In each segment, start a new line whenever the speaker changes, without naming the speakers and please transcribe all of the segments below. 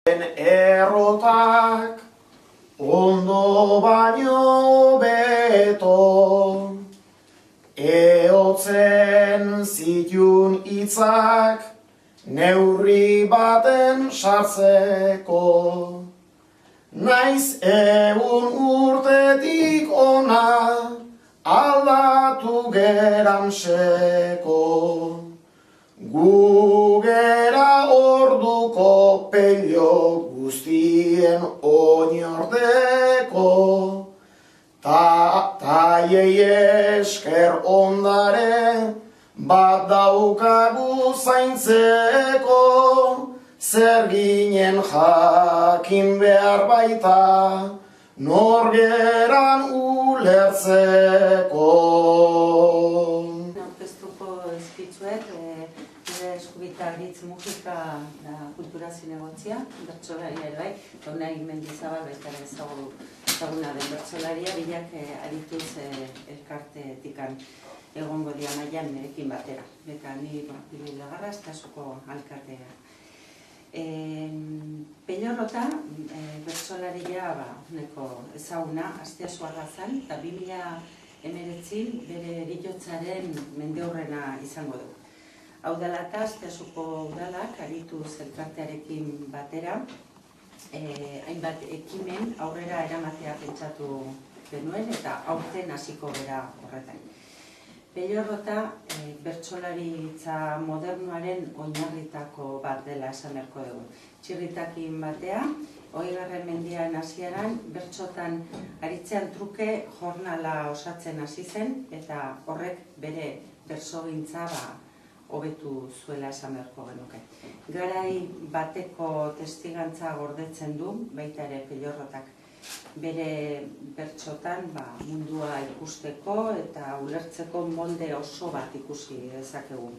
Errotak ondo baino beto, ehotzen zitun hitzak neurri baten sartzeko. Naiz egun urtetik ona aldatu geranseko. Gu gera orduko pelio guztien oinordeko, taiei esker ondare bat daukagu zaintzeko, zer ginen jakin behar baita nor geran ulertzeko.
Aurkeztuko ezkitzuet, Eskubita Aritz Mujika da kultura zinegotzia, bertsolaria ere bai, Unai Mendizabal baita ezaguna den bertsolaria, bilak arituz elkartetikan egongo dia mailan nirekin batera. Beka ni Pili Lagarra, Estasuko alkatea. Peñorrota bertsolaria neko ezaguna, Asteasu Arrazan, eta 2019 bere eriottzaren mendeurrena izango du. Hau dela eta Asteasuko udalak arituz elkartearekin batera, hainbat ekimen aurrera eramatea pentsatu genuen eta aurten hasiko gara horretan. Peñorrota bertsolaritza modernoaren oinarritako bat dela esan beharko dugu. Txirritakin batea, 20. mendean hasieran bertsotan aritzean truke jornala osatzen hasi zen eta horrek bere bertsogintza hobetu zuela esan beharko genuke. Garai bateko testigantza gordetzen du, baita ere Peñorrotak bere bertsotan mundua ikusteko eta ulertzeko molde oso bat ikusi dezakegu.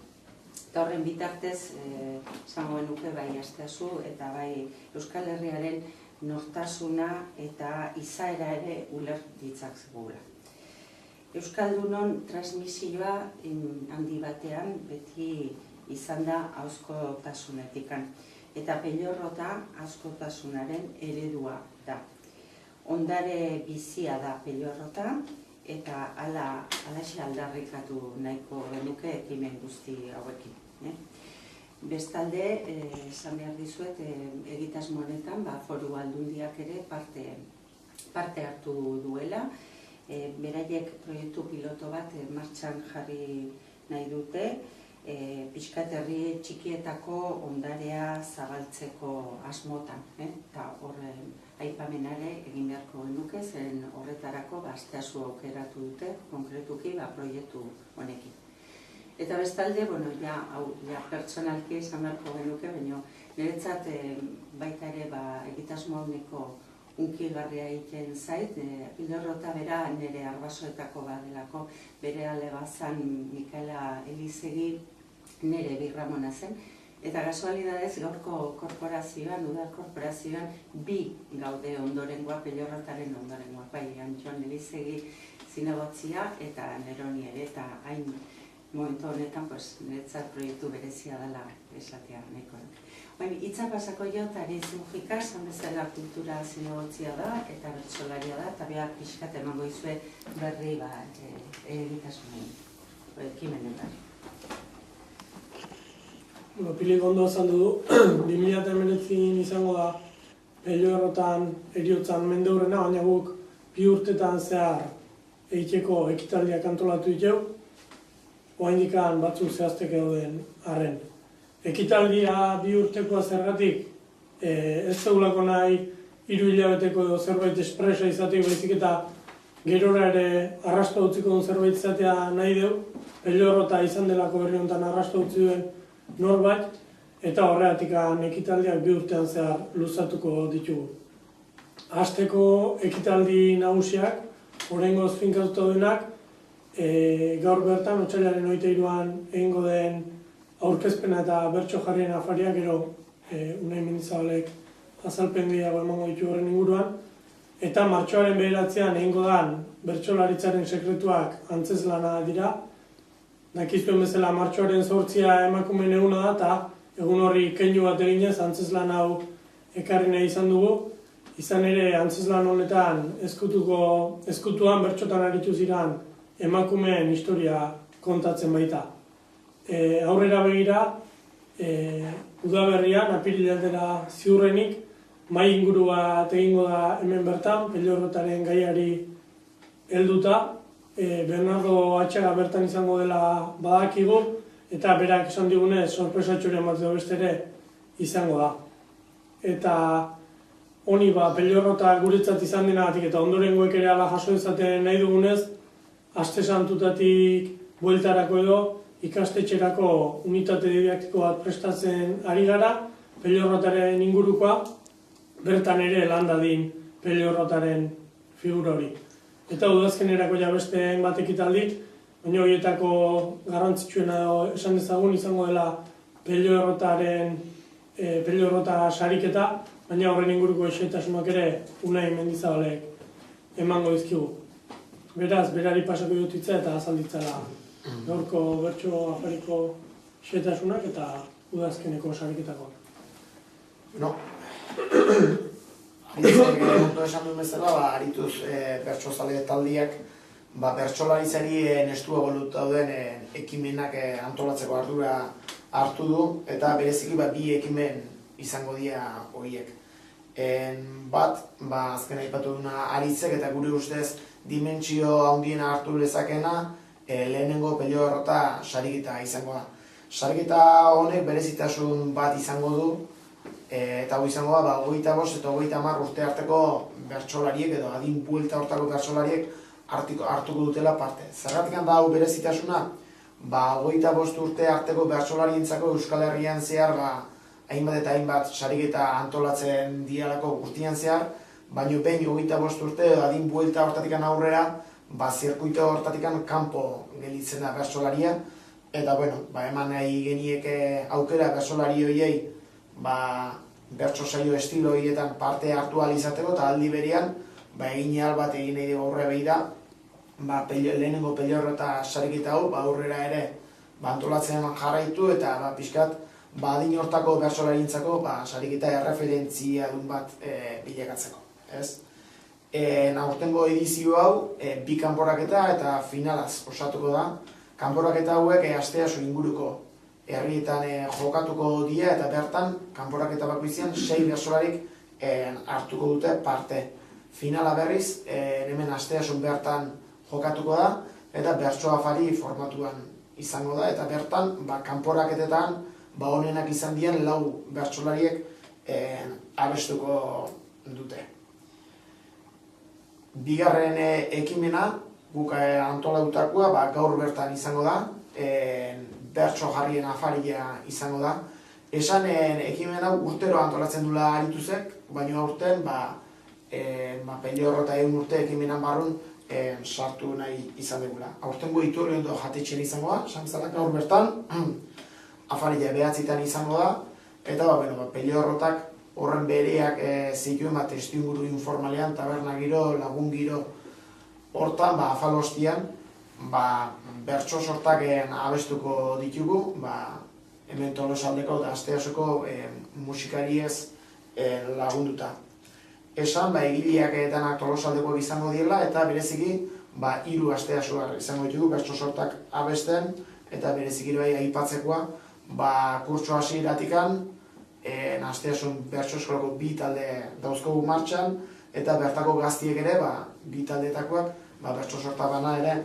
Eta horren bitartez, esango genuke bai Asteasu eta bai Euskal Herriaren nortasuna eta izaera ere uler ditzakegula. Euskaldunon transmisioa handi batean beti izan da ahozkotasunetikan. Eta Peñorrota ahozkotasunaren eredua da. Ondare bizia da Peñorrota eta halaxe aldarrikatu nahiko genuke ekimen guzti hauekin. Bestalde, esan behar dizuet, egitasmo honetan Foru Aldundiak ere parte hartu duela. Beraiek proiektu piloto bat martxan jarri nahi dute, pixkat herri txikietako ondarea zabaltzeko asmotan. Eta horren aipamenare egin beharko genuke, zen horretarako Asteasu aukeratu dute, konkretuki proiektu honekin. Eta bestalde, pertsonalki esan beharko genuke, baina niretzat baita ere egitasmo honeko unkigarria egiten zait, Peñorrota bera nire arbasoetako badelako, bere alebazan Mikaela Elizegi nire birramona zen, eta kasualidadez gaurko korporazioan, udal korporazioan, bi gaude ondorengoa, Peñorrotaren ondorengoa, bai Antxon Elizegi zinegotzia eta Neroni ere, eta hain momentu honetan niretzat proiektu berezia dela esatea nahiko. Itza pasako jo, Aritz Mujika, esan bezala kultura zinegotzia da, eta bertsolaria da, eta behar pixkat emango izue berri egitasunen, ekimenen berri.
Pilik ondo esan du, 2019 izango da Peñorrotan eriotzan mendeurrena, baina guk 2 urtetan zehar egiteko ekitaldiak antolatu ditu, oraindikan batzuk zehazteke dauden arren. Ekitaldia 2 urtekoa zergatik, ez zeulako nahi 3 hilabeteko edo zerbait espresa izatea, baizik eta gerora ere arrasto utziko duen zerbait izatea nahi dugu, Peñorrota izan delako berri honetan arrasto utzi duen norbait, eta horregatik ekitaldiak 2 urtean zehar luzatuko ditugu. Hasteko ekitaldi nagusiak, oraingoz finkatuta duenak, gaur bertan, otsailaren 23an egingo den aurkezpena eta bertso jarrien afaria, gero Unai Mendizabalek azalpen gehiago emango ditu horren inguruan, eta martxoaren 9an egingo den bertsolaritzaren sekretuak antzeslana dira, Dakizuen bezala martxoaren 8 emakumeen eguna da, eta egun horri keinu bat eginez, antzeslan hau ekarri nahi izan dugu. Izan ere, antzezlan honetan ezkutuan bertsotan aritu ziren emakumeen historia kontatzen baita. Aurrera begira, udaberrian, apirilaldera ziurrenik, mahai inguru bat egingo da hemen bertan, Peñorrotaren gaiari helduta. Bernardo Atxaga bertan izango dela badakigu, eta berak esan digunez, sorpresatxoren bat bestere izango da. Eta honi Peñorrota guretzat izan denatik eta ondorengoek ere ala jaso izaten nahi dugunez, aste santutatik bueltarako edo ikastetxerako unitate didaktiko bat prestatzen ari gara, Peñorrotaren ingurukoa, bertan ere lan dadin Peñorrotaren figura hori. Eta udazkenerako beste hainbat ekitaldi, baina horietako garrantzitsuena esan dezagun izango dela Peñorrota sariketa, baina horren inguruko xehetasunak ere Unai Mendizabalek emango dizkigu. Beraz, berari pasako dut hitza eta azalditzala gaurko bertso afariko xehetasunak eta udazkeneko sariketako.
No. Ondo esan duen bezala, arituz bertsozale taldiak bertsolaritzari estu egolut dauden ekimenak antolatzeko ardura hartu du, eta bereziki bi ekimen izango dira horiek. Bat, azken aipatu duna aritzek eta gure ustez dimentsio handiena hartu lezakena lehenengo Peñorrota sariketa izango da. Sariketa honek berezitasun bat izango du, eta hau izango da, 25 eta 30 urte arteko bertsolariek edo adin buelta hortako bertsolariek hartuko dutela parte. Zergatik da hau berezitasuna? 25 urte arteko bertsolarientzako Euskal Herrian zehar hainbat eta hainbat sariketa antolatzen dialako urtean zehar, baina behin 25 urte edo adin buelta hortatik aurrera, zirkuito hortatik kanpo gelditzen da bertsolaria, eta eman nahi genieke aukera bertsolari horiei bertso saio estilo horietan parte hartu ahal izateko, eta aldi berean egin ahal bat egin nahi dugu aurre behi da lehenengo Peñorrota sariketa hau aurrera ere antolatzen jarraitu eta pixkat adin hortako bertsolarientzako sariketa erreferentzia dun bat bilakatzeko. Aurtengo edizio hau bi kanporaketa eta finalaz osatuko da. Kanporaketa hauek asteasu inguruko herrietan jokatuko dira eta bertan kanporaketa bakoitzean 6 bertsolarik hartuko dute parte. Finala berriz, hemen asteasun bertan jokatuko da eta bertso afari formatuan izango da, eta bertan kanporaketetan honenak izan diren 4 bertsolariek abestuko dute. Bigarren ekimena guk antolatutakoa gaur bertan izango da, bertso jarrien afaria izango da. Esan ekimen hau urtero antolatzen dula arituzek, baina aurten Peñorrota 100 urte ekimenan barrun sartu nahi izan dugula. Aurtengo Iturri ondo jatetxen izango da, samizalak gaur bertan, afaria 9 izango da, eta Peñorrotak horren bereak zituen testuinguru informalean, taberna giro, lagun giro, hortan afalostian, bertso sortak abestuko ditugu, hemen Tolosaldeko eta Asteasoko musikariez lagunduta. Esan, egileak denak Tolosaldeko izango diela, eta bereziki 3 Asteasuar izango ditugu bertso sortak abesten, eta bereziki aipatzekoa, kurtso hasieratik Asteasun bertso eskolako 2 talde dauzkogu martxan, eta bertako gaztiek ere 2 taldetakoak bertso sorta bana ere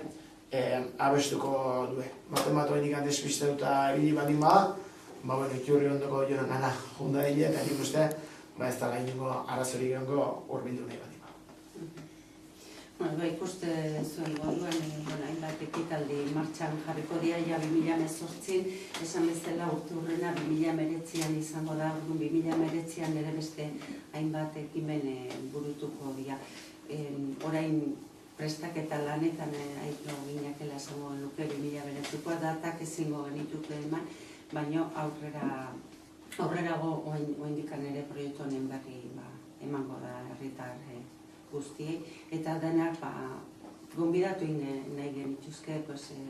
abestuko due. Bat horiek despiste dut ibili baldin bada, Iturri ondoko joan gana junda dile, eta nik uste ez da gainengo arazorik egongo hurbildu nahi baldin bada.
Ikuste zuen moduan, hainbat ekitaldi martxan jarriko dira, 2018, esan bezala urte hurrena 2019an izango da, 2019an ere beste hainbat ekimen burutuko dira. Orain prestaketa lanetan aito ginakela esango nuke 2019koa datak ezingo genituko eman, baina aurrerago oindikan ere proiektu honen berri emango da herritar guztiei, eta denak gonbidatu nahi genituzke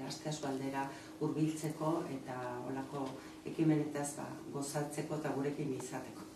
Asteasu aldera hurbiltzeko eta olako ekimenetaz gozatzeko eta gurekin izateko.